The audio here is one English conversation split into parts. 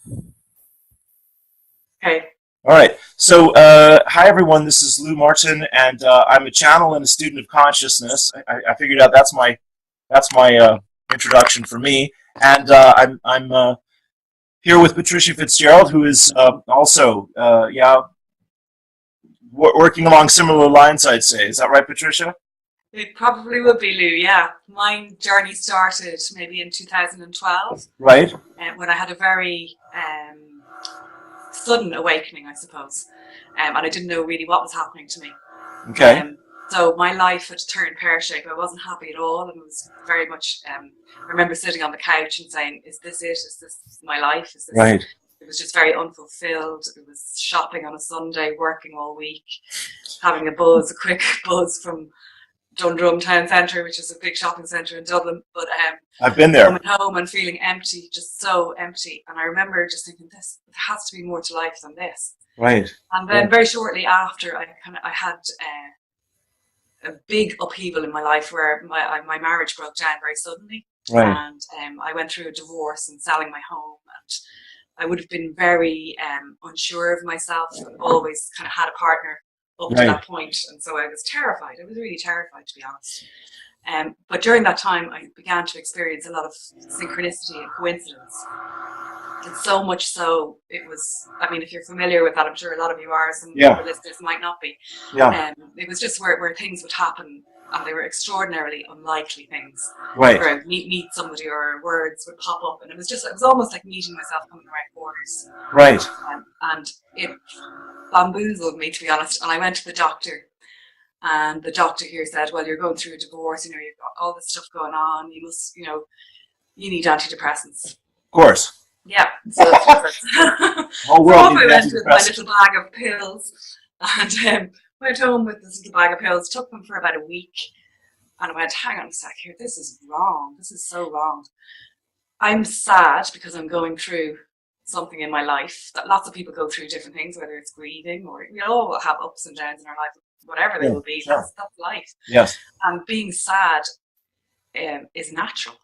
Okay. All right. So, hi everyone. This is Lou Martin, and I'm a channel and a student of consciousness. I figured out that's my introduction for me, and I'm here with Patricia Fitzgerald, who is also working along similar lines. I'd say. Is that right, Patricia? It probably would be, Lou, yeah. My journey started maybe in 2012 Right. when I had a very sudden awakening, I suppose. And I didn't know really what was happening to me. Okay. So my life had turned pear-shaped. I wasn't happy at all, and it was very much. I remember sitting on the couch and saying, "Is this it? Is this my life? Is this?" Right. It was just very unfulfilled. It was shopping on a Sunday, working all week, having a quick buzz from Dundrum Town Centre, which is a big shopping centre in Dublin. But I've been there. coming home and feeling empty, just so empty. And I remember just thinking, this there has to be more to life than this. Right. And then very shortly after, I had a big upheaval in my life where my marriage broke down very suddenly, Right. and I went through a divorce and selling my home, and I would have been very unsure of myself. I've always kind of had a partner up to Right. that point, and so I was terrified. I was really terrified, to be honest. But during that time, I began to experience a lot of synchronicity and coincidence. And so much so, it was, I mean, if you're familiar with that, I'm sure a lot of you are, some Yeah. of the listeners might not be. Yeah. It was just where things would happen, and they were extraordinarily unlikely things. Right. Where I'd meet somebody or words would pop up, and it was almost like meeting myself coming the right quarters. Right. And it bamboozled me, to be honest. And I went to the doctor, and the doctor here said, "Well, you're going through a divorce, you've got all this stuff going on, you must, you need antidepressants." Of course. Yeah, so that's what it Whole so world off I needs went with my antidepressants. little bag of pills, and went home with this little bag of pills, took them for about a week, and I went, hang on a sec here, this is wrong, this is so wrong. I'm sad because I'm going through something in my life that lots of people go through different things, whether it's grieving or we all will have ups and downs in our life, whatever they Yeah, will be, sure. that's life. Yes. And being sad is natural.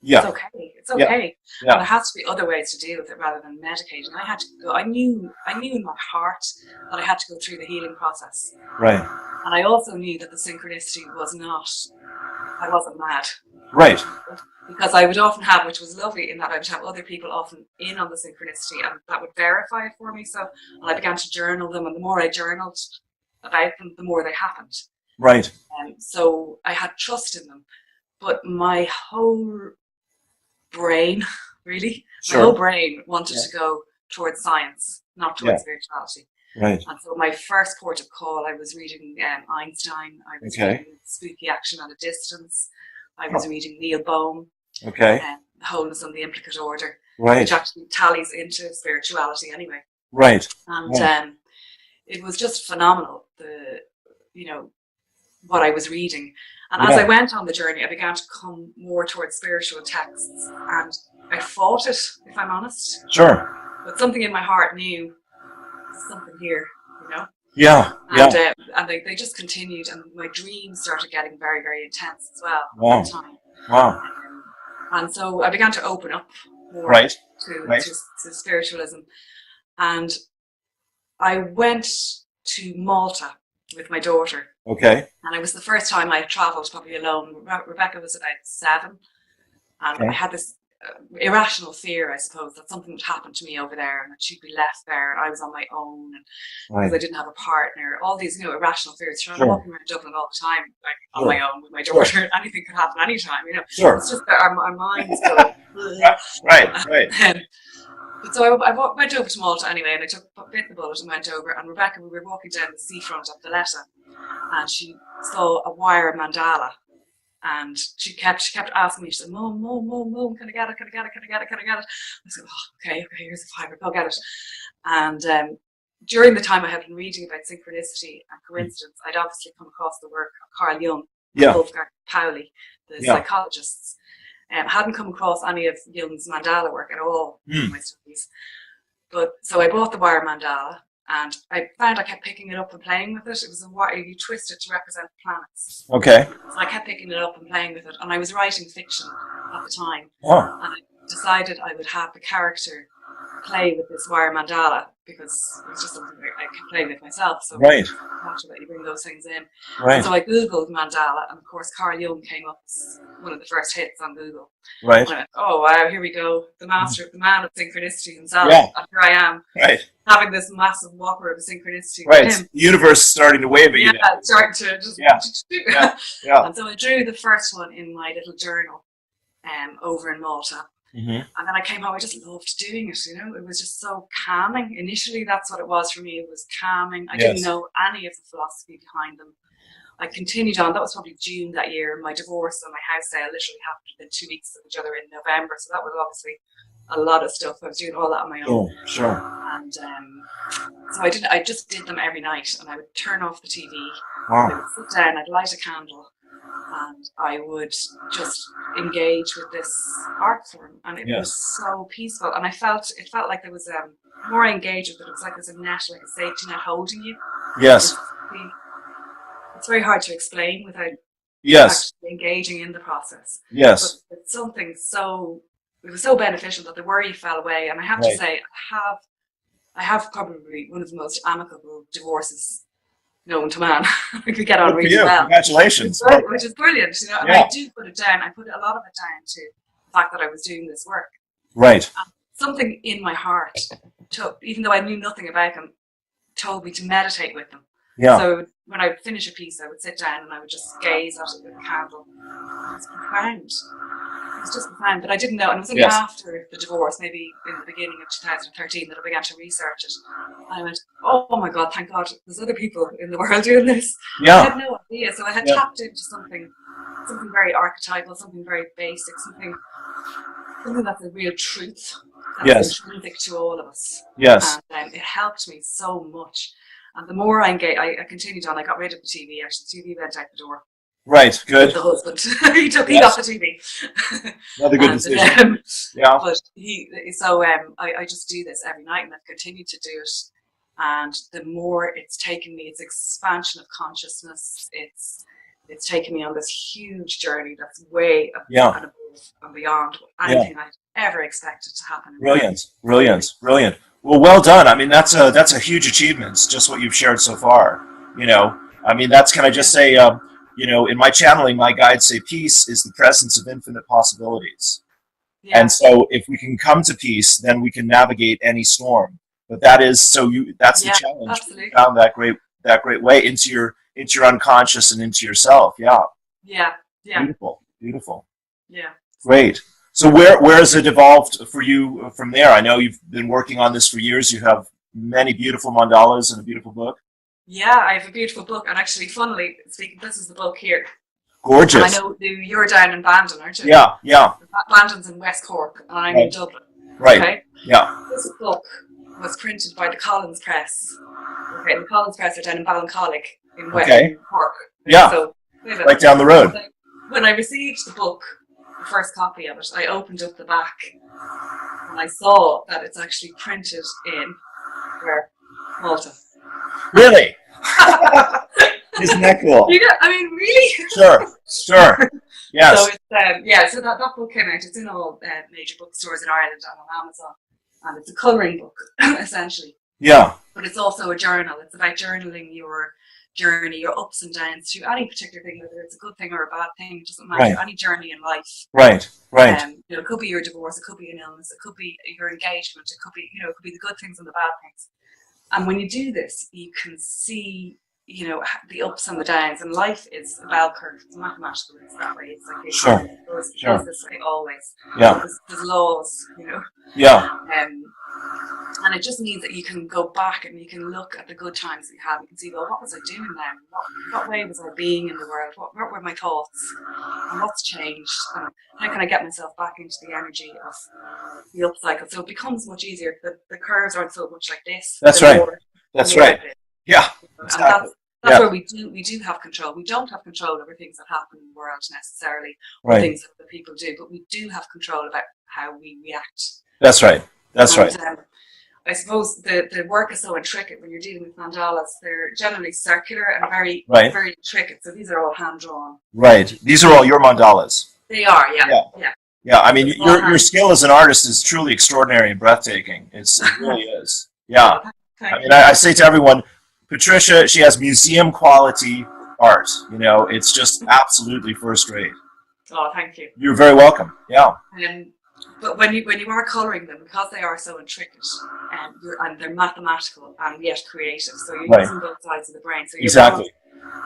Yeah. It's okay. It's Yeah. okay. Yeah. And there has to be other ways to deal with it rather than medicating. I had to go. I knew in my heart that I had to go through the healing process. Right. And I also knew that the synchronicity was not. I wasn't mad. Right. Because I would often have, which was lovely, in that I would have other people often in on the synchronicity, and that would verify it for me. So, and I began to journal them, and the more I journaled about them, the more they happened. Right. And so I had trust in them, but my whole brain, really, my whole Sure. brain wanted to go towards science, not Yeah. towards spirituality. Right. And so my first port of call, I was reading Einstein, I was Okay. reading Spooky Action at a Distance, I was reading Neil Bohm, Okay. The Wholeness and the Implicate Order, Right. which actually tallies into spirituality anyway. Right. And Right. it was just phenomenal, what I was reading. And as I Yeah. went on the journey, I began to come more towards spiritual texts, and I fought it, if I'm honest. Sure. But something in my heart knew something here, you know. Yeah. Yeah. And they just continued, and my dreams started getting very, very intense as well Wow. at the time. Wow. And so I began to open up more Right. to, Right. to spiritualism, and I went to Malta with my daughter. Okay. And it was the first time I had travelled probably alone. Rebecca was about 7, and Okay. I had this irrational fear, I suppose, that something would happen to me over there and that she'd be left there and I was on my own, and because I Right. didn't have a partner. All these, irrational fears. So I'm Sure. walking around Dublin all the time, like on Sure. my own with my Sure. daughter. Anything could happen anytime, Sure. It's just that our minds go. Right. Right. So I went over to Malta anyway, and I bit the bullet and went over. And Rebecca, we were walking down the seafront of Valletta, and she saw a wire mandala, and she kept asking me. She said, "Mum, Mum, Mum, Mum, can I get it? Can I get it? Can I get it? Can I get it?" I said, "Oh, okay, here's a fiver, go get it." And during the time I had been reading about synchronicity and coincidence, I'd obviously come across the work of Carl Jung and Yeah. Wolfgang Pauli, the Yeah. psychologists. Hadn't come across any of Jung's mandala work at all in my studies. But so I bought the wire mandala, and I found I kept picking it up and playing with it. It was a wire you twist it to represent planets. Okay. So I kept picking it up and playing with it, and I was writing fiction at the time. Oh. And I decided I would have the character play with this wire mandala because it was just something that I could play with myself. So Right. it's natural that you bring those things in. Right. And so I Googled mandala, and of course Carl Jung came up as one of the first hits on Google. Right. And I went, oh wow, here we go. The master, the man of synchronicity himself. Yeah. And here I am. Right. Having this massive whopper of synchronicity Right. with him. The universe is starting to wave at you. Yeah, starting to just Yeah. And so I drew the first one in my little journal over in Malta. Mm-hmm. And then I came home, I just loved doing it, you know, it was just so calming. Initially, that's what it was for me, it was calming. I didn't know any of the philosophy behind them. I continued on, that was probably June that year. My divorce and my house sale literally happened within 2 weeks of each other in November, so that was obviously a lot of stuff. I was doing all that on my own. Oh, sure. And so I just did them every night, and I would turn off the TV, Wow. I would sit down, I'd light a candle, and I would just engage with this art form, and it was so peaceful. And it felt like there was more engagement, but it was like there's a net, like a safety net holding you. Yes. It's very hard to explain without actually engaging in the process. Yes. But it's something it was so beneficial that the worry fell away. And I have to say, I have probably one of the most amicable divorces known to man. We get on really well. Congratulations. Which is brilliant, you know. And I do put it down. I put a lot of it down to the fact that I was doing this work. Right. Something in my heart, even though I knew nothing about them, told me to meditate with them. Yeah. So when I would finish a piece, I would sit down and I would just gaze at it with a candle. It was profound. It was just profound, but I didn't know. And it was only after the divorce, maybe in the beginning of 2013, that I began to research it. And I went, oh my God, thank God, there's other people in the world doing this. Yeah. I had no idea. So I had tapped into something very archetypal, something very basic, something that's a real truth. That's intrinsic to all of us. Yes. And it helped me so much. And the more I engaged, I continued on. I got rid of the TV. Actually, the TV went out the door. Right. Good. With the husband, he got the TV. Another good decision. Yeah. But I just do this every night, and I've continued to do it. And the more it's taken me, it's expansion of consciousness. It's taken me on this huge journey that's way up and above and beyond anything I'd ever expected to happen. Brilliant. Well done. I mean, that's a huge achievement. It's just what you've shared so far. You know, I mean, can I just say, you know, in my channeling, my guides say peace is the presence of infinite possibilities. Yeah. And so if we can come to peace, then we can navigate any storm. But that's the challenge. Absolutely. You found that great way into your unconscious and into yourself. Yeah. Beautiful. Yeah. Great. So where has it evolved for you from there? I know you've been working on this for years. You have many beautiful mandalas and a beautiful book. Yeah, I have a beautiful book, and actually, funnily speaking, this is the book here. Gorgeous. And I know you're down in Bandon, aren't you? Yeah. Bandon's in West Cork, and I'm in Dublin. Right. Okay? Yeah. This book was printed by the Collins Press. Okay, the Collins Press are down in Ballincollig in West Cork. Yeah. So, right down the road. When I received the book, the first copy of it, I opened up the back and I saw that it's actually printed in Malta. Really? Isn't that cool? I mean, really? Sure. Yes. So so that book came out. It's in all major bookstores in Ireland and on Amazon, and it's a colouring book essentially. Yeah. But it's also a journal. It's about journaling your journey, your ups and downs through any particular thing, whether it's a good thing or a bad thing. It doesn't matter. Any journey in life. Right. You know, it could be your divorce, it could be an illness, it could be your engagement, it could be the good things and the bad things. And when you do this, you can see, you know, the ups and the downs. And life is a bell curve. It's mathematical. It's that way. It's like it goes this way always. Yeah. There's laws, you know. Yeah. And it just means that you can go back and you can look at the good times that you had. You can see, well, what was I doing then? What way was I being in the world? What were my thoughts? And what's changed? And how can I get myself back into the energy of the upcycle? So it becomes much easier. The curves aren't so much like this. That's right. That's right. Yeah. Exactly. And that's where we do have control. We don't have control over things that happen in the world necessarily, or things that the people do, but we do have control about how we react. That's right. Right. I suppose the work is so intricate when you're dealing with mandalas. They're generally circular and very intricate. So these are all hand drawn. Right. These are all your mandalas. They are, yeah. Yeah, I mean, With all your hands. skill as an artist is truly extraordinary and breathtaking. It really is. Yeah. Oh, I thank mean, you. I say to everyone, Patricia, she has museum quality art. You know, it's just absolutely first rate. Oh, thank you. You're very welcome. Yeah. Um, but when you are colouring them, because they are so intricate, and they're mathematical and yet creative, so you're Right. using both sides of the brain. So Exactly.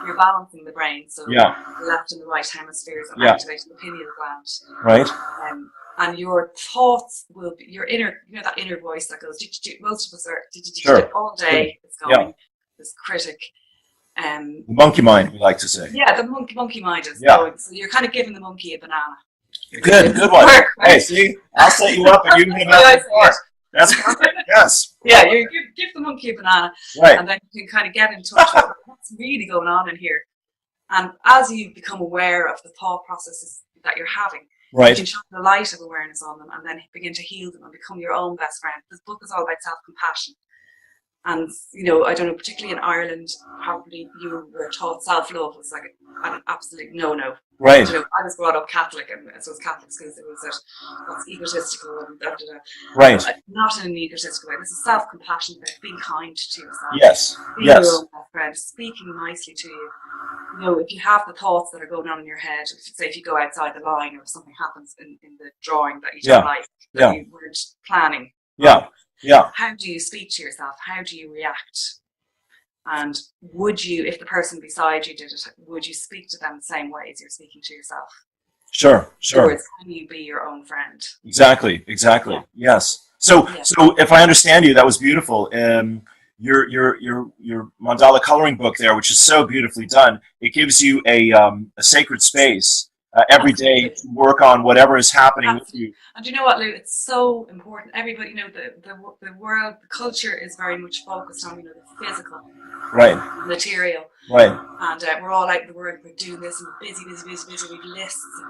you're balancing the brain, so Yeah. the left and the right hemispheres, and Yeah. activating the pineal gland. Right. And your thoughts will be your inner, that inner voice that goes. Most of us are Sure. all day. It's Yeah. going. This critic. The monkey mind, we like to say. Yeah, the monkey mind is Yeah. going. So you're kind of giving the monkey a banana. Good one. Work, right? Hey, see, I'll set you up and you can I have see the it. That's perfect. Yes. Yeah, you give the monkey a banana, Right. and then you can kind of get in touch with what's really going on in here. And as you become aware of the thought processes that you're having, you Right. can shine the light of awareness on them and then begin to heal them and become your own best friend. This book is all about self-compassion. And, I don't know, particularly in Ireland, probably you were taught self-love was like an absolute no-no. Right. I was brought up Catholic, and so was Catholic schools. It was that's egotistical and da. Right. Not in an egotistical way. This is self-compassion, about being kind to yourself. Yes. Being Yes. your own best friend, speaking nicely to you. If you have the thoughts that are going on in your head, if you go outside the line or something happens in the drawing that you don't like, that you weren't planning. Yeah. Yeah. How do you speak to yourself? How do you react? And would you, if the person beside you did it, would you speak to them the same way as you're speaking to yourself? Sure. Sure. Or can you be your own friend? Exactly. Exactly. Yeah. Yes. So if I understand you, that was beautiful. Your mandala coloring book there, which is so beautifully done, it gives you a sacred space every day to work on whatever is happening with you. And you know what, Lou? It's so important. Everybody, the world, the culture is very much focused on the physical, right, material, right. And we're all out in the world. We're doing this, and we're busy. We've lists.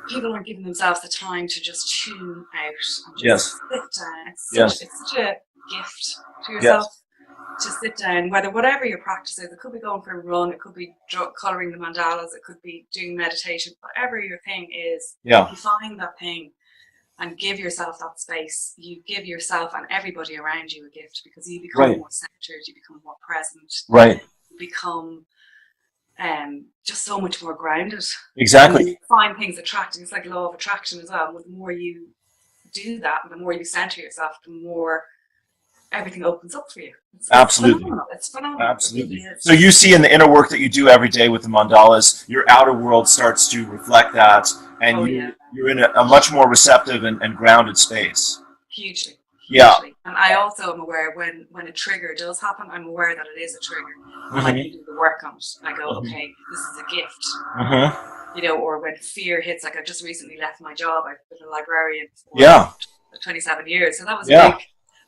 People aren't giving themselves the time to just tune out and just sit down. It's such a gift to yourself to sit down, whatever your practice is. It could be going for a run, it could be colouring the mandalas, it could be doing meditation, whatever your thing is. You find that thing and give yourself that space. You give yourself and everybody around you a gift, because you become more centered, you become more present, you become just so much more grounded. Exactly. And you find things attractive. It's like law of attraction as well. The more you do that, the more you center yourself, the more everything opens up for you. Absolutely. It's phenomenal. Absolutely. So you see in the inner work that you do every day with the mandalas, your outer world starts to reflect that, and you're in a much more receptive and grounded space. Hugely. Yeah. And I also am aware when a trigger does happen, I'm aware that it is a trigger. And I can do the work on it. I go, okay, this is a gift. Or when fear hits, like I've just recently left my job. I've been a librarian for 27 years. So that was a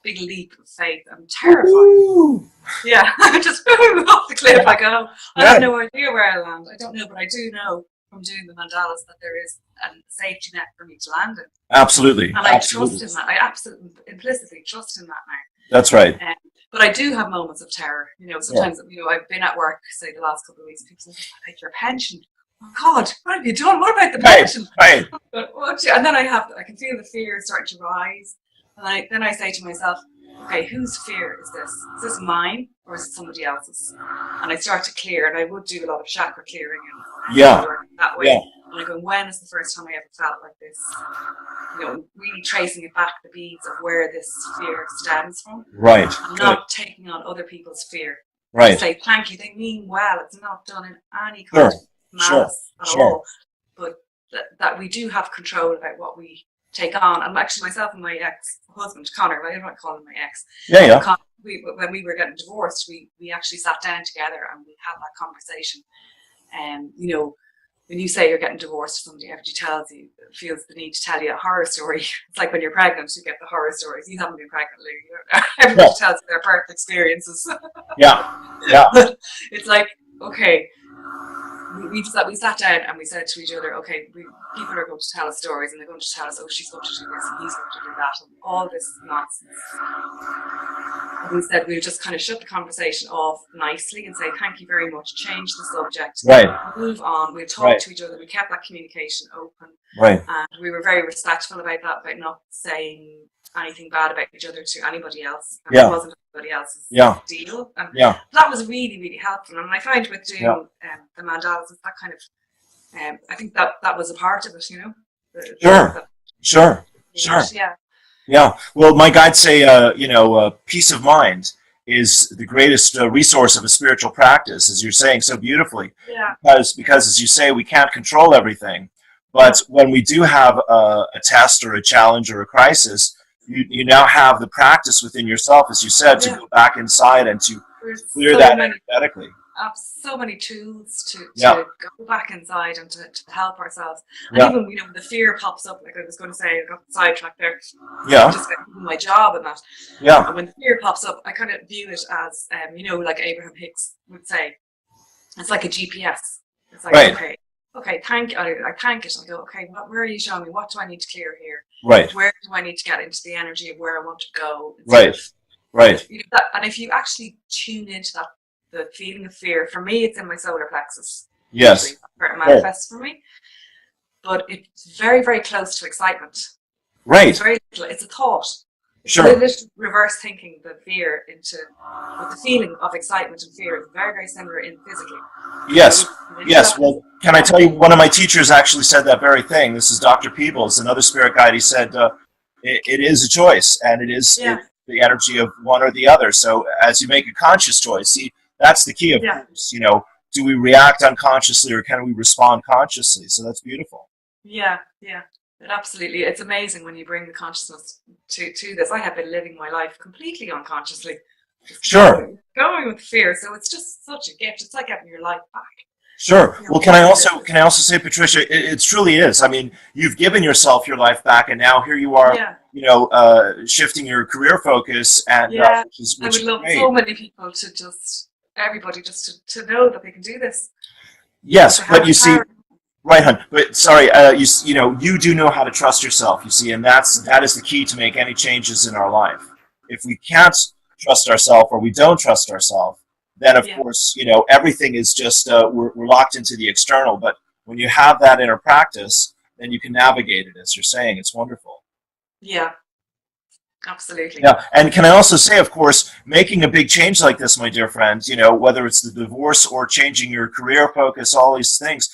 big leap of faith. I'm terrified. Woo-hoo. Yeah, just off the cliff I go. I have no idea where I land. I don't know, but I do know from doing the mandalas that there is a safety net for me to land in. Absolutely. And I trust in that. I absolutely implicitly trust in that now. That's right. But I do have moments of terror. Sometimes I've been at work, say the last couple of weeks, and people say, "I take your pension." Oh God, what have you done? What about the pension? Right. And then I can feel the fear starting to rise. And then I say to myself, okay, whose fear is this? Is this mine or is it somebody else's? And I start to clear, and I would do a lot of chakra clearing and that way. Yeah. And I go, when is the first time I ever felt like this? Really tracing it back, the beads of where this fear stems from. Right. And not taking on other people's fear. Right. Say, thank you, they mean well. It's not done in any kind of malice at all. But that we do have control about what we take on. And actually myself and my ex-husband, Connor, I don't want to call him my ex. Connor, when we were getting divorced, we actually sat down together and we had that conversation. And, when you say you're getting divorced, somebody feels the need to tell you a horror story. It's like when you're pregnant, you get the horror stories. You haven't been pregnant, Lou. Everybody tells you their birth experiences. But it's like, okay, we sat down and we said to each other, okay, people are going to tell us stories, and they're going to tell us, oh, she's going to do this and he's going to do that, and all this nonsense. And we said we'll just kind of shut the conversation off nicely and say, thank you very much, change the subject, move on, we'll talk to each other. We kept that communication open. Right. And we were very respectful about that, about not saying anything bad about each other to anybody else. And Yeah. it wasn't anybody else's Yeah. deal. And Yeah. that was really, really helpful. And I find with doing the mandalas, that kind of, I think that was a part of it, you know? Sure. Yeah. Yeah. Well, my guides say, peace of mind is the greatest resource of a spiritual practice, as you're saying so beautifully. Yeah. Because as you say, we can't control everything. But when we do have a test or a challenge or a crisis, you now have the practice within yourself, as you said, to go back inside and to clear that energetically. So many tools to go back inside and to help ourselves. And even, you know, the fear pops up, like I was going to say, I got sidetracked there. Yeah. Just like my job and that. Yeah. And when the fear pops up, I kind of view it as, like Abraham Hicks would say, it's like a GPS. It's like, okay, thank it. I go, okay, where are you showing me? What do I need to clear here? Right. Where do I need to get into the energy of where I want to go? Right. You know, and if you actually tune into that, the feeling of fear, for me, it's in my solar plexus. Yes. Where it manifests for me. But it's very, very close to excitement. Right. It's a thought. Sure. It's reverse thinking the fear into the feeling of excitement and fear is very, very similar in physically. Yes. Yes. Well, can I tell you, one of my teachers actually said that very thing. This is Dr. Peebles, another spirit guide. He said, it is a choice, and it is the energy of one or the other. So as you make a conscious choice, see, that's the key of course. You know, do we react unconsciously or can we respond consciously? So that's beautiful. Yeah. Absolutely. It's amazing when you bring the consciousness to this. I have been living my life completely unconsciously. Sure. Going with fear. So it's just such a gift. It's like getting your life back. Sure. Well, can I also say, Patricia, it truly is. I mean, you've given yourself your life back, and now here you are, shifting your career focus, and which I would love so many people to everybody to know that they can do this. Yes, but you see, right, hon. But sorry, you do know how to trust yourself. You see, and that is the key to make any changes in our life. If we can't trust ourselves or we don't trust ourselves, then of course, everything is just we're locked into the external. But when you have that inner practice, then you can navigate it. As you're saying, it's wonderful. Yeah. Absolutely. Yeah, and can I also say, of course, making a big change like this, my dear friends, whether it's the divorce or changing your career focus, all these things,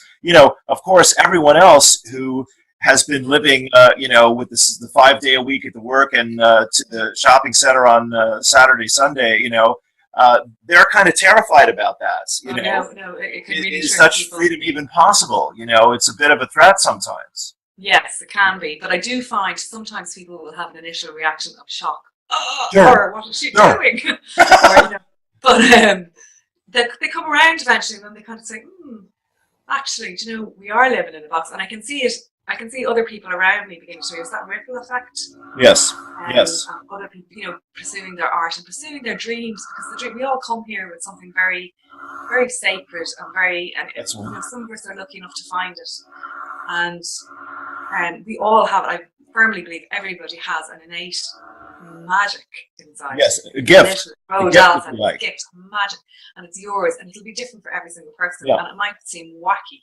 of course, everyone else who has been living, with the 5 day a week at the work and to the shopping center on Saturday, Sunday, they're kind of terrified about that. No, it can really is such freedom even possible? It's a bit of a threat sometimes. Yes, it can be, but I do find sometimes people will have an initial reaction of shock. Sure. Or what is she doing? But they come around eventually, and then they kind of say, actually, we are living in a box, and I can see it. I can see other people around me beginning to use that ripple effect. Yes. Yes. Other people, pursuing their art and pursuing their dreams, because we all come here with something very, very sacred and some of us are lucky enough to find it, and we all have. I firmly believe everybody has an innate magic inside. Yes, a gift. A gift, magic, and it's yours, and it'll be different for every single person, and it might seem wacky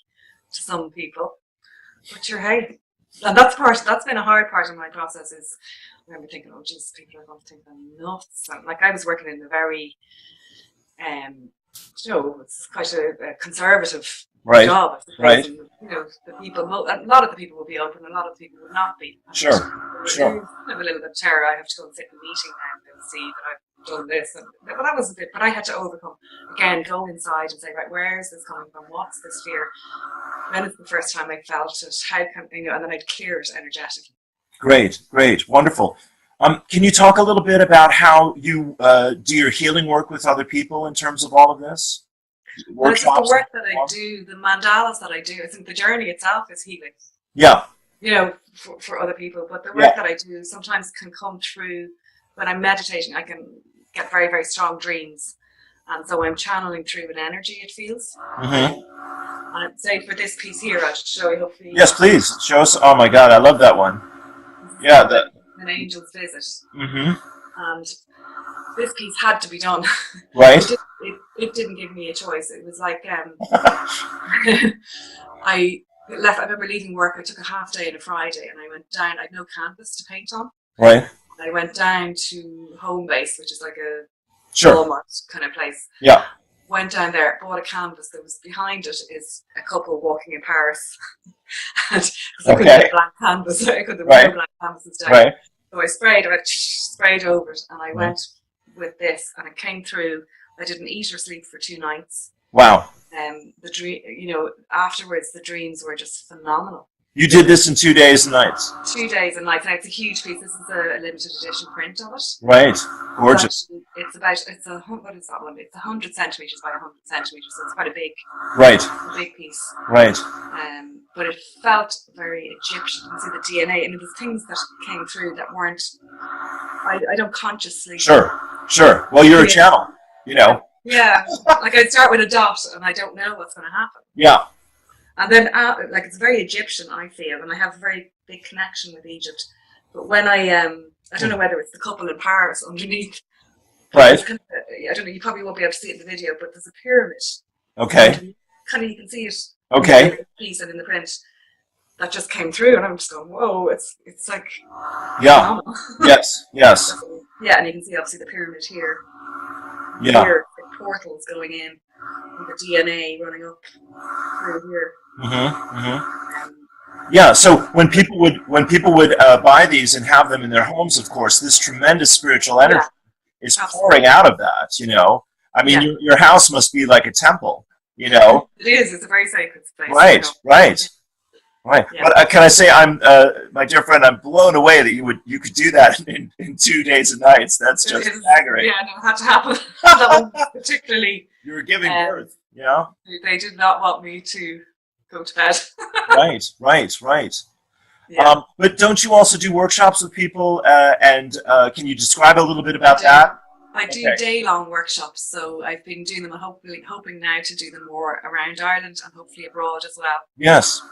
to some people. But hey, and that's been a hard part of my process. Is I remember thinking, oh, geez, people are going to think I'm nuts. And, like I was working in a very, it's quite a conservative job. Right. And, the people, a lot of the people will be open, a lot of the people would not be. Sure. I have a little bit of terror. I have to go and sit in a meeting now and see that I've done this. But that was a bit. But I had to overcome. Again, go inside and say, right, where is this coming from? What's this fear? When is the first time I felt it? How can and then I'd clear it energetically. Great, wonderful. Can you talk a little bit about how you do your healing work with other people in terms of all of this? Workshops, the work that I do, the mandalas that I do, I think the journey itself is healing. Yeah. For other people, but the work that I do sometimes can come through when I'm meditating. I can get very, very strong dreams, and so I'm channeling through an energy. It feels. Mm-hmm. And I'd say for this piece here, I'll show you. Hopefully. Yes, please show us. Oh my God, I love that one. Yeah, an angel's visit. Mm-hmm. And this piece had to be done. Right. It didn't give me a choice. It was like I I remember leaving work. I took a half day on a Friday, and I went down. I had no canvas to paint on. Right. I went down to Home Base, which is like a Sure. Walmart kind of place. Yeah. Went down there, bought a canvas. That was behind it is a couple walking in Paris, and I couldn't get blank canvas. I couldn't no blank canvases down. Right. So I sprayed over it, and I went with this, and it came through. I didn't eat or sleep for 2 nights. Wow. The dream, afterwards the dreams were just phenomenal. You did this in 2 days and nights. 2 days and nights. Now it's a huge piece. This is a limited edition print of it. Right. Gorgeous. It's what is that one? It's 100 centimeters by 100 centimeters, so it's quite a big piece. Right. But it felt very Egyptian. You can see the DNA, and it was things that came through that weren't. I don't consciously. Sure. Well, you're a channel. Yeah, like I'd start with a dot, and I don't know what's going to happen. Yeah. And then, it's very Egyptian, I feel, and I have a very big connection with Egypt. But when I don't know whether it's the couple in Paris underneath. Right. I don't know. You probably won't be able to see it in the video, but there's a pyramid. Okay. Kind of, you can see it. Okay. In the piece and in the print that just came through, and I'm just going, whoa! It's like. Yeah. Yes. Yeah, and you can see obviously the pyramid here. Yeah. Here, the portals going in, with the DNA running up through here. Yeah. So when people would buy these and have them in their homes, of course, this tremendous spiritual energy is pouring out of that. I mean, your house must be like a temple. It is. It's a very sacred space. Right. Yeah. But can I say, I'm my dear friend, I'm blown away that you could do that in 2 days and nights. That's just staggering. Yeah, no, it had to happen. That one particularly. You were giving birth. They did not want me to go to bed. Right. Yeah. But don't you also do workshops with people? And can you describe a little bit about that? I do day-long workshops, so I've been doing them and hoping now to do them more around Ireland and hopefully abroad as well. Yes.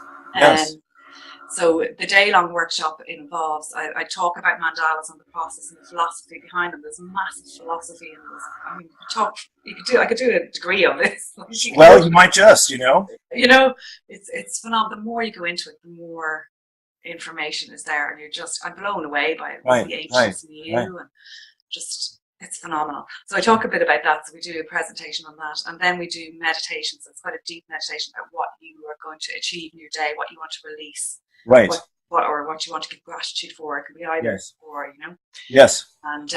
So the day-long workshop involves, I talk about mandalas and the process and the philosophy behind them. There's massive philosophy in this. I mean, I could do a degree on this. Well, you might just, it's phenomenal. The more you go into it, the more information is there, and I'm blown away by it. The ancients and you, and just. It's phenomenal. So I talk a bit about that. So we do a presentation on that. And then we do meditation. So it's quite a deep meditation about what you are going to achieve in your day, what you want to release. Right. What you want to give gratitude for. It can be either or, Yes. And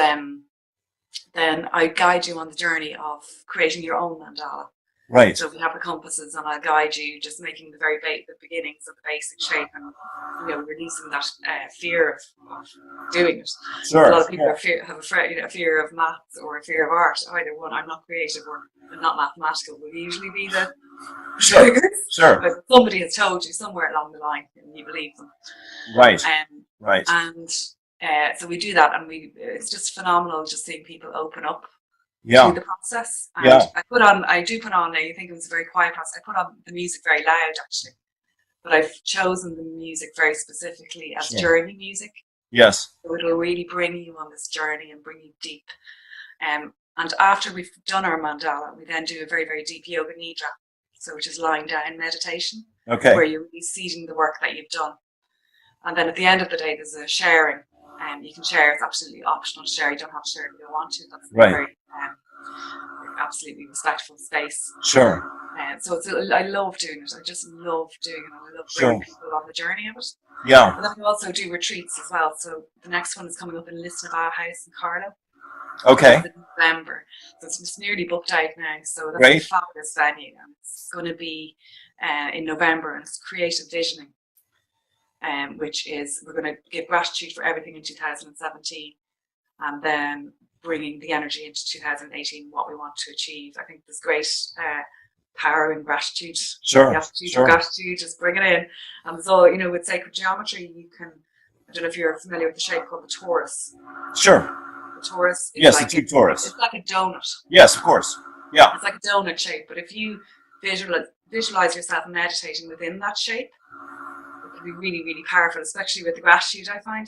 then I guide you on the journey of creating your own mandala. Right. So we have the compasses, and I'll guide you just making the very the beginnings of the basic shape, and releasing that fear of doing it. Sure. A lot of people have a fear of maths or a fear of art. Either one. I'm not creative or not mathematical will usually be the Sure. But somebody has told you somewhere along the line, and you believe them. Right. Right. And so we do that, and it's just phenomenal just seeing people open up. To the process. And I do put on, I think it was a very quiet process, I put on the music very loud actually. But I've chosen the music very specifically as journey music. Yes. So it'll really bring you on this journey and bring you deep. And after we've done our mandala, we then do a very, very deep yoga nidra. So which is lying down meditation. Okay. Where you're really seeding the work that you've done. And then at the end of the day, there's a sharing. You can share. It's absolutely optional to share. You don't have to share if you don't want to. That's very absolutely respectful space. Sure. So I love doing it. I just love doing it. I love bringing people on the journey of it. Yeah. And then we also do retreats as well. So the next one is coming up in Lisnaba House in Carlow. Okay. In November. So it's nearly booked out now. So that's a fabulous venue. And it's going to be in November, and it's creative visioning. Which is, we're going to give gratitude for everything in 2017, and then bringing the energy into 2018, what we want to achieve. I think there's great power in gratitude. Sure. The attitude of gratitude, just bring it in. And there's all, with sacred geometry, you can, I don't know if you're familiar with the shape called the torus. Sure. The torus. Yes, the two torus. It's like a donut. Yes, of course. Yeah. It's like a donut shape, but if you visualize yourself meditating within that shape, be really, really powerful, especially with the gratitude, I find.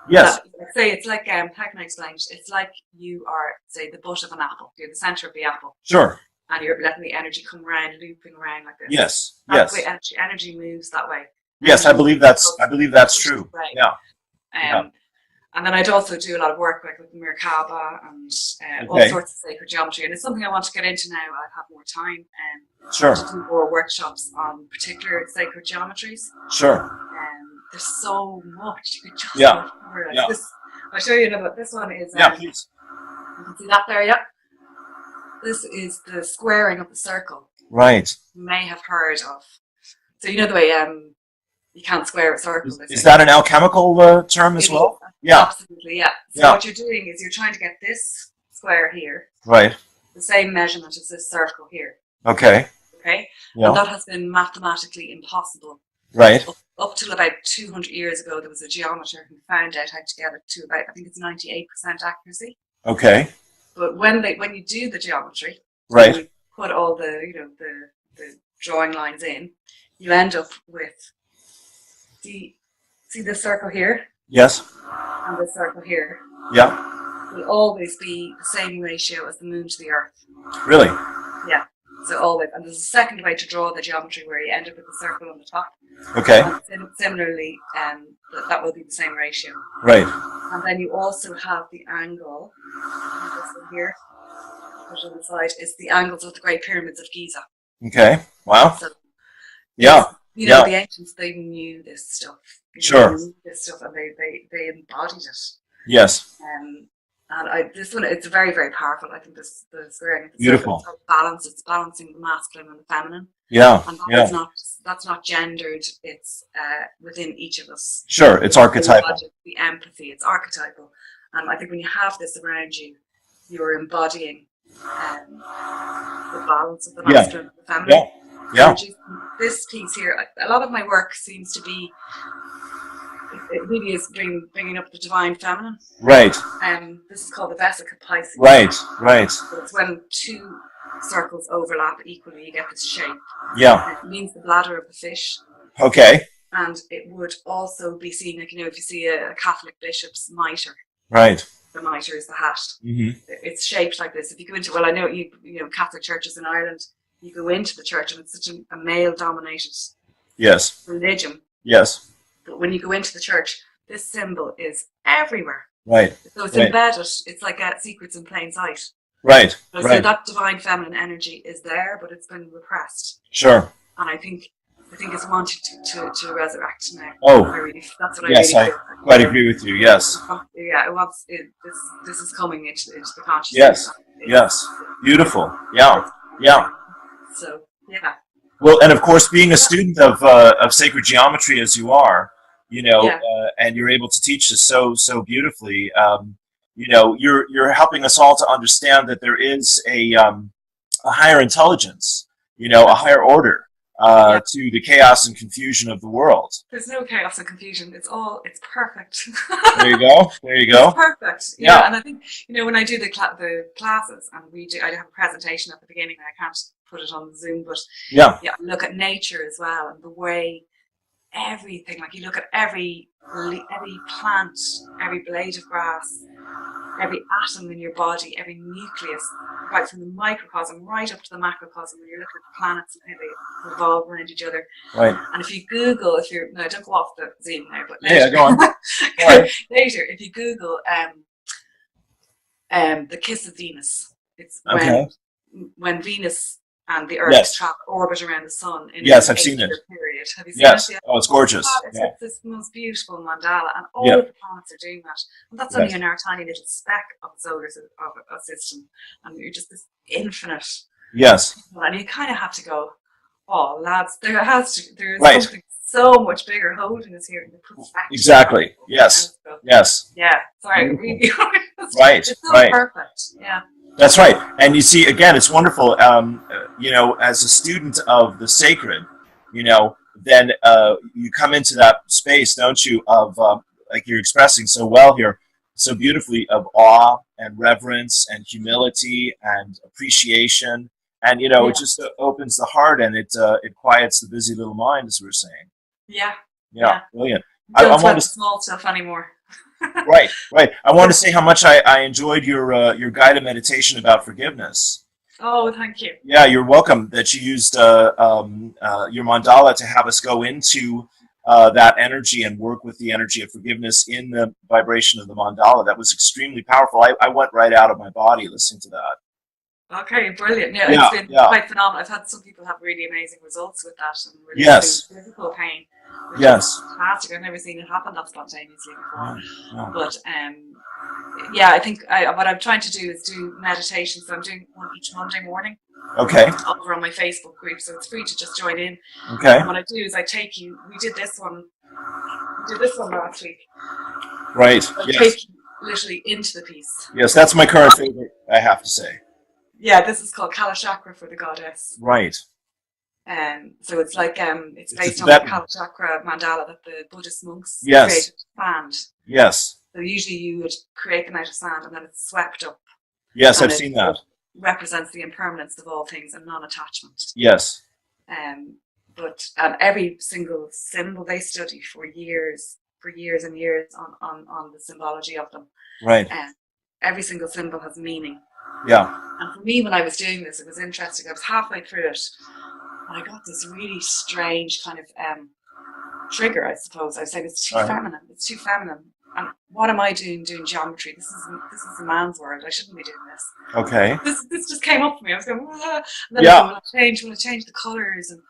Yes. Say it's like, how can I explain it? It's like you are, say, the butt of an apple. You're the center of the apple. Sure. and you're letting the energy come around, looping around like this. Yes. That's Yes. the way energy moves that way. Yes, I believe that's true. Right. Yeah. Yeah. And then I'd also do a lot of work with Merkaba and all sorts of sacred geometry. And it's something I want to get into now. I have more time Sure. to do more workshops on particular sacred geometries. Sure. There's so much. You could just cover it. Yeah. I'll show you another. This one is. Please. You can see that there, yeah. This is the squaring of the circle. Right. You may have heard of. So you know the way you can't square a circle. Is that an alchemical term as well? Yeah. Absolutely, yeah. So what you're doing is you're trying to get this square here. Right. The same measurement as this circle here. Okay. Okay. Yeah. And that has been mathematically impossible. Right. Up till about 200 years ago, there was a geometer who found out how to get it to about, I think it's 98% accuracy. Okay. But when you do the geometry, right, you put all the the drawing lines in, you end up with see this circle here. Yes. And this circle here. Yeah. Will always be the same ratio as the moon to the earth. Really? Yeah. So always, and there's a second way to draw the geometry where you end up with the circle on the top. Okay. And similarly, that will be the same ratio. Right. And then you also have the angle. This one here, which on the side is the angles of the Great Pyramids of Giza. Okay. Wow. So, yeah. You know, the ancients, they knew this stuff. Sure. They knew this stuff, and they embodied it. Yes. And this one, it's very, very powerful. I think the squaring. Beautiful. Balance. It's balancing the masculine and the feminine. Yeah. And that's not gendered. It's within each of us. Sure. It's archetypal. The empathy. It's archetypal. And I think when you have this around you, you're embodying the balance of the masculine and the feminine. Yeah. This piece here, a lot of my work seems to be. It really is bringing up the divine feminine. Right. This is called the Vesica Pisces. Right. Right. So it's when two circles overlap equally, you get this shape. Yeah. It means the bladder of the fish. Okay. And it would also be seen, like, if you see a Catholic bishop's mitre. Right. The mitre is the hat. Mm-hmm. It's shaped like this. If you go into, I know you Catholic churches in Ireland, you go into the church and it's such a male-dominated religion. Yes. But when you go into the church, this symbol is everywhere. Right. So it's embedded. It's like secrets in plain sight. Right. So that divine feminine energy is there, but it's been repressed. Sure. And I think it's wanted to resurrect now. Oh. That's what I really feel. I quite agree with you. Yes. Yeah. This is coming into the consciousness. Yes. Beautiful. Yeah. Yeah. So yeah. Well, and of course, being a student of sacred geometry as you are, and you're able to teach this so beautifully, you're helping us all to understand that there is a higher intelligence, a higher order to the chaos and confusion of the world. There's no chaos and confusion. It's perfect. There you go. There you go. It's perfect. Yeah. And I think when I do the classes, and I have a presentation at the beginning, and I can't put it on Zoom, but look at nature as well, and the way everything, like you look at every plant, every blade of grass, every atom in your body, every nucleus, right from the microcosm right up to the macrocosm, and you're looking at the planets and how they revolve around each other. Right. And if you Google, don't go off the Zoom now, but later, go on. Later, if you Google the kiss of Venus, it's when Venus and the Earth orbit around the Sun in an I've seen it. Period. Have you seen it yet? Oh, it's gorgeous. It's this most beautiful mandala, and all of the planets are doing that. And that's only in our tiny little speck of the solar system, and you're just this infinite. Yes. And you kind of have to go, oh, lads, there is something so much bigger holding us here in the perfection. Exactly. Yes. Yes. Yeah. Sorry. Right. It's so perfect. Yeah. That's right. And you see, again, it's wonderful, as a student of the sacred, then you come into that space, don't you, of, like you're expressing so well here, so beautifully, of awe and reverence and humility and appreciation. And, it just opens the heart, and it quiets the busy little mind, as we were saying. Yeah. Yeah. Brilliant. Don't want small stuff anymore. Right. I want to say how much I enjoyed your guided meditation about forgiveness. Oh, thank you. Yeah, you're welcome. That you used your mandala to have us go into that energy and work with the energy of forgiveness in the vibration of the mandala. That was extremely powerful. I went right out of my body listening to that. Okay, brilliant. Yeah, it's Yeah, been yeah. quite phenomenal. I've had some people have really amazing results with that and releasing Yes, physical pain, which is yes. fantastic. I've never seen it happen that spontaneously before. Yeah, yeah. But yeah, I think what I'm trying to do is do meditation. So I'm doing one each Monday morning Okay, over on my Facebook group. So it's free to just join in. okay. And what I do is I take you, we did this one last week. Right, I yes. take you literally into the piece. Yes, that's my current favorite, I have to say. Yeah, this is called Kala Chakra for the goddess. Right. So it's like it's based on Tibetan. the Kala Chakra mandala that the Buddhist monks Yes. created with sand. Yes. So usually you would create them out of sand and then it's swept up. Yes, and I've seen that. Represents the impermanence of all things and non-attachment. Yes. But every single symbol they study for years and years on the symbology of them. Right. Every single symbol has meaning. Yeah. And for me, when I was doing this, it was interesting. I was halfway through it, and I got this really strange kind of trigger, I suppose. I was saying it's too feminine. It's too feminine. And what am I doing geometry? This is a man's world. I shouldn't be doing this. Okay. This just came up for me. I was going, and then Yeah. I was going, will I change the colours? And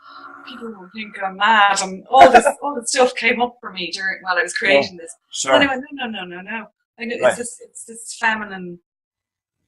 people will think I'm mad. And all this stuff came up for me while I was creating this. Sure. And I went, no. I know Right. it's this feminine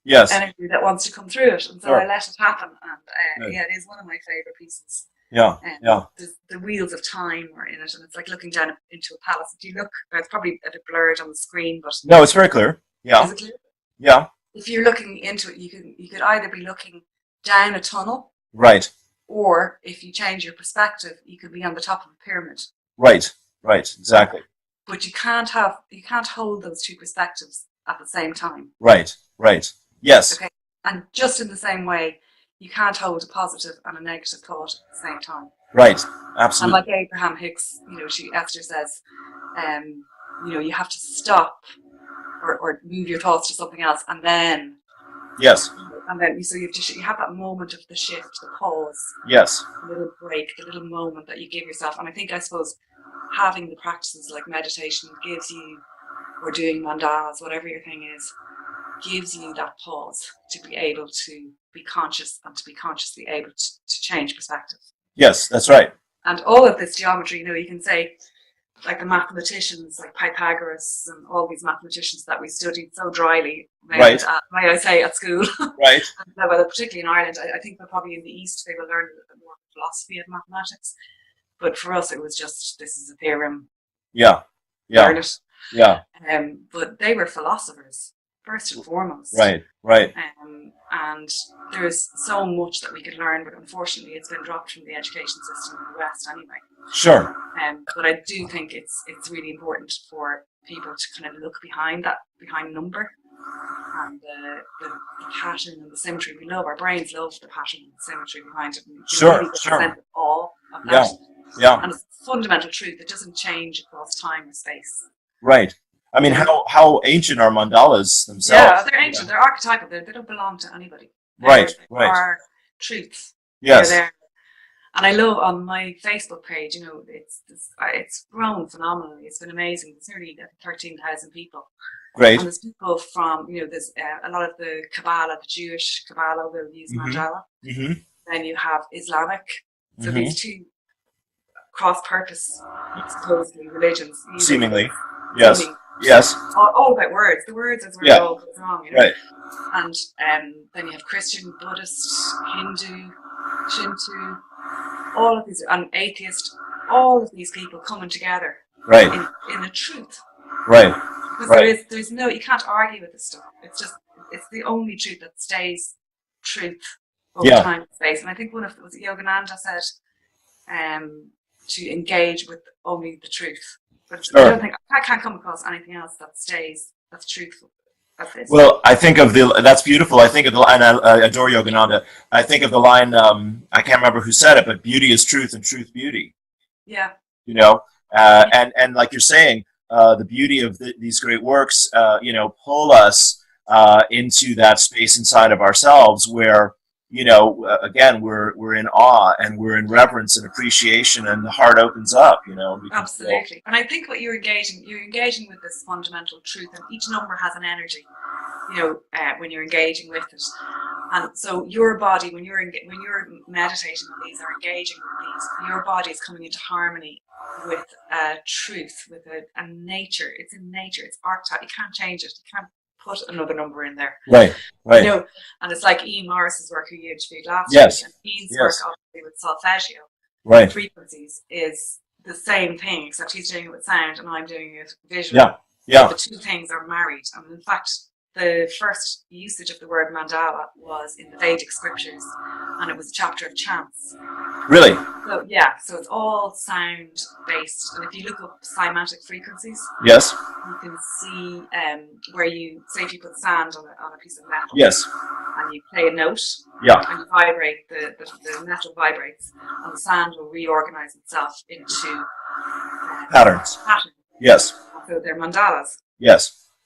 Yes. energy that wants to come through it, and so Sure. I let it happen. And Good. yeah, it is one of my favourite pieces. Yeah. Yeah. The wheels of time are in it, and it's like looking down into a palace. If you look, it's probably a bit blurred on the screen, but No, it's very clear. Yeah. is it clear? Yeah. If you're looking into it, you could either be looking down a tunnel, Right. or if you change your perspective, you could be on the top of a pyramid. Right. Right. Exactly. But you can't hold those two perspectives at the same time. Right. Right. Yes. Okay. And just in the same way, you can't hold a positive and a negative thought at the same time. Right. And Absolutely. like Abraham Hicks, Esther says, you have to stop or move your thoughts to something else, and then Yes. so you have that moment of the shift, the pause, Yes. the little break, the little moment that you give yourself. And I suppose having the practices like meditation gives you, or doing mandalas, whatever your thing is, gives you that pause to be able to be conscious and to be consciously able to change perspective. Yes, that's right. And all of this geometry, you can say, like the mathematicians, like Pythagoras and all these mathematicians that we studied so dryly, may I say, at school. Right. Well, particularly in Ireland, I think that probably in the East they will learn a little bit more philosophy of mathematics. But for us, it was just, this is a theorem. Yeah. Yeah. Learn it. Yeah. But they were philosophers, first and foremost. Right. Right. And there's so much that we could learn, but unfortunately it's been dropped from the education system in the West anyway. Sure. But I do think it's really important for people to kind of look behind number and the pattern and the symmetry. We love, our brains love the pattern and the symmetry behind it. And Sure, really sure. Of all of that. Yeah. And it's a fundamental truth. It doesn't change across time and space. Right. I mean, how ancient are mandalas themselves? Yeah, they're ancient. They're archetypal. They don't belong to anybody. Right. They are truths. Yes. They're there. And I love on my Facebook page, it's grown phenomenally. It's been amazing. There's nearly 13,000 people. Great. And there's people from, there's a lot of the Kabbalah, the Jewish Kabbalah will use mandala. Mm-hmm. Then you have Islamic. So these two cross-purpose, supposedly, religions. Seemingly. Yes. Seeming. Yes. All about words. The words is where it all goes wrong. Right. And then you have Christian, Buddhist, Hindu, Shinto, all of these, and atheist, all of these people coming together. Right. In a truth. Right. Because there's no, you can't argue with this stuff. It's the only truth that stays truth over time and space. And I think one of it was Yogananda said, to engage with only the truth. But sure. I can't come across anything else that stays, that's truthful. Well, I think of that's beautiful. I think of the line, I adore Yogananda. I think of the line, I can't remember who said it, but beauty is truth and truth beauty. Yeah. And like you're saying, the beauty of these great works, pull us into that space inside of ourselves where, again, we're in awe and we're in reverence and appreciation, and the heart opens up. Absolutely. And I think what you're engaging with this fundamental truth, and each number has an energy. When you're engaging with it, and so your body, when you're meditating on these or engaging with these, your body is coming into harmony with truth, with a nature. It's in nature. It's archetype. You can't change it. You can't put another number in there. Right. And it's like Ian Morris's work, who you interviewed last yes. week, and Ian's work obviously with solfeggio, right, frequencies, is the same thing, except he's doing it with sound and I'm doing it visually. Yeah. The two things are married, and in fact, the first usage of the word mandala was in the Vedic scriptures, and it was a chapter of chants. Really? So it's all sound based, and if you look up cymatic frequencies, yes, you can see where say if you put sand on a piece of metal, yes, and you play a note, and you vibrate, the metal vibrates, and the sand will reorganize itself into patterns. Yes. So they're mandalas.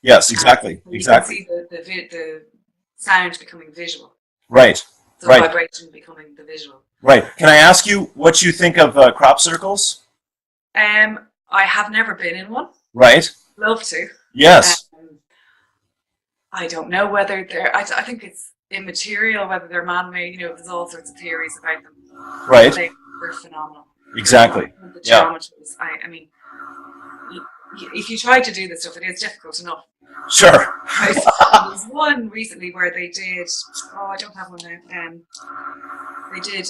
Yes, exactly. You can see the sound becoming visual. Right. So vibration becoming the visual. Right. Can I ask you what you think of crop circles? I have never been in one. Right. Love to. Yes. I don't know whether they're. I think it's immaterial, whether they're man-made. There's all sorts of theories about them. Right. They're phenomenal. Exactly. The geometries. I mean, if you try to do this stuff, it is difficult enough. Sure. Right? There was one recently where they did. I don't have one now. They did.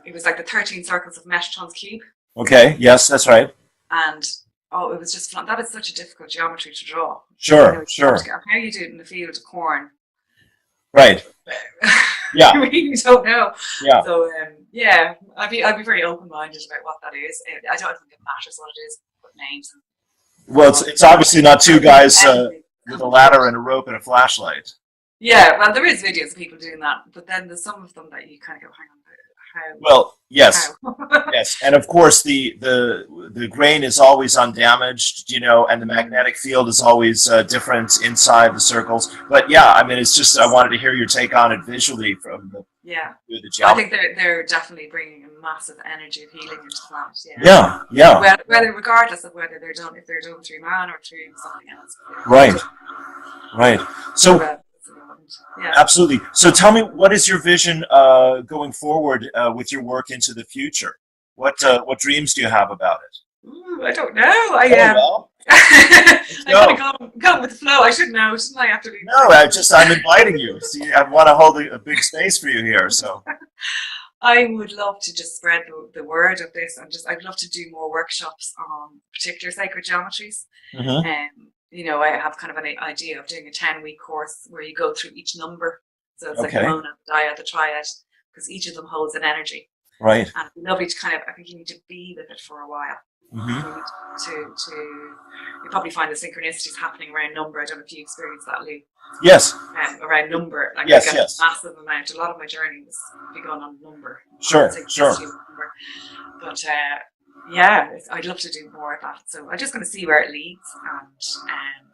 It was like the 13 circles of Metatron's cube. Okay. Yes, that's right. And it was just fun. That is such a difficult geometry to draw. Sure. How you do it in the field of corn. Right. Yeah. I really don't know. Yeah. So I'd be very open-minded about what that is. I don't think it matters what it is, but names. Well, it's obviously not two guys with a ladder and a rope and a flashlight. Yeah, well, there is videos of people doing that, but then there's some of them that you kind of go, hang on, how? Well, yes, yes, and of course the grain is always undamaged, and the magnetic field is always different inside the circles. But yeah, I mean, it's just I wanted to hear your take on it visually from the geometry. I think they're definitely bringing a massive energy of healing into that. Yeah. Whether regardless of whether if they're done through man or through something else. Right. So. Absolutely. So tell me, what is your vision going forward with your work into the future? What dreams do you have about it? Ooh, I don't know. I kind of go with the flow. I should know, shouldn't I? After no, I'm inviting you. See, I want to hold a big space for you here. So I would love to just spread the word of this, and I'd love to do more workshops on particular sacred geometries. I have kind of an idea of doing a 10-week course where you go through each number. So it's like the monad, the dyad, the triad, because each of them holds an energy. Right. And it's lovely to I think you need to be with it for a while. You probably find the synchronicities happening around number. I don't know if you experienced that, Lou. Yes. Around number. Like yes. A massive amount. A lot of my journey was begun on number. Sure. Number. But I'd love to do more of that. So I'm just going to see where it leads and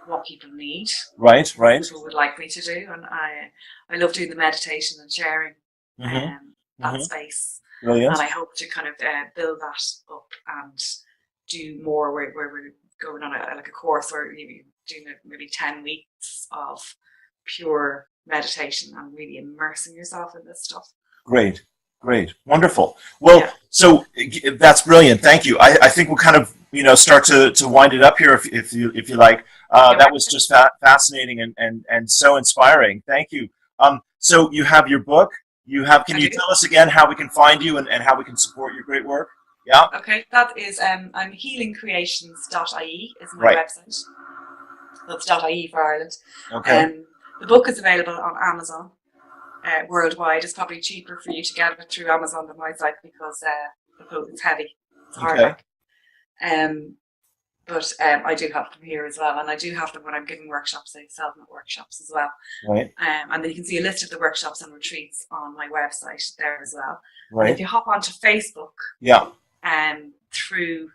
what people need. Right. People would like me to do, and I love doing the meditation and sharing that space. Brilliant. And I hope to kind of build that up and do more where we're going on a course where you're doing maybe 10 weeks of pure meditation and really immersing yourself in this stuff. Great. Wonderful. Well, so that's brilliant. Thank you. I think we'll kind of, start to wind it up here if you like. That was just fascinating and so inspiring. Thank you. So you have your book. Can you tell us again how we can find you and how we can support your great work? Yeah. Okay. That is, healingcreations.ie is my website. That's .ie for Ireland. Okay. The book is available on Amazon. Worldwide. It's probably cheaper for you to get it through Amazon than my site because the book is heavy. It's hardback. But I do have them here as well, and I do have them when I'm giving workshops. I sell them at workshops as well. Right. And then you can see a list of the workshops and retreats on my website there as well. Right. And if you hop onto Facebook, through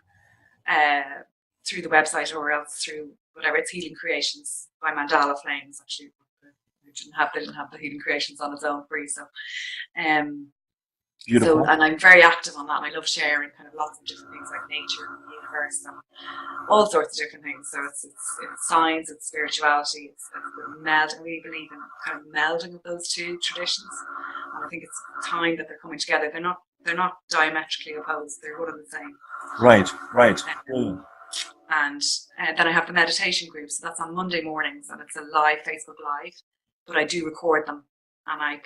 the website or else through whatever, it's Healing Creations by Mandala Flames. Actually, the they didn't have the Healing Creations on its own free. So, Beautiful. so, and I'm very active on that. And I love sharing kind of lots of different things like nature and the universe and all sorts of different things. So it's science, it's spirituality, it's the meld. I really believe in kind of melding of those two traditions. And I think it's time that they're coming together. They're not diametrically opposed. They're one and the same. Right. And then I have the meditation group. So that's on Monday mornings, and it's a live Facebook Live. But I do record them, and I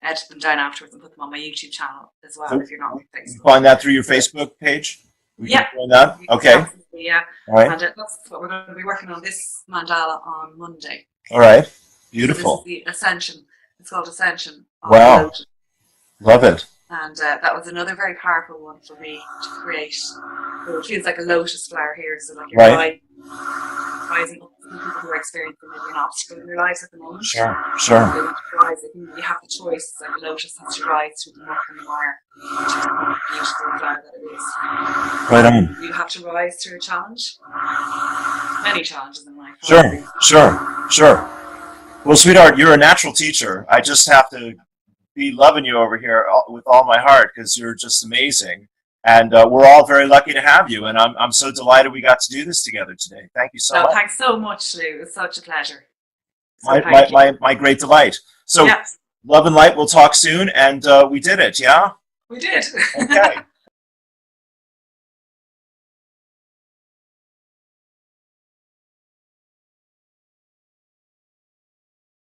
edit them down afterwards and put them on my YouTube channel as well. If you're not on Facebook, find that through your Facebook page. Yeah. That? Okay. Yeah. All right. And that's what we're going to be working on this mandala on Monday. All right. Beautiful. So this is the Ascension. It's called Ascension. Wow. Love it. And that was another very powerful one for me to create. So it feels like a lotus flower here. So like your rising up. Some people who are experiencing maybe an obstacle in their lives at the moment. Sure. They want to rise. You have the choice. It's like a lotus has to rise through the muck and the wire. Which is a beautiful flower that it is. Right on. You have to rise through a challenge. Many challenges in life. Sure. Well, sweetheart, you're a natural teacher. I just have to be loving you over here with all my heart because you're just amazing. And we're all very lucky to have you. And I'm so delighted we got to do this together today. Thank you so much. Thanks so much, Lou. It was such a pleasure. So my great delight. So love and light, we'll talk soon. And we did it, yeah? We did. Okay.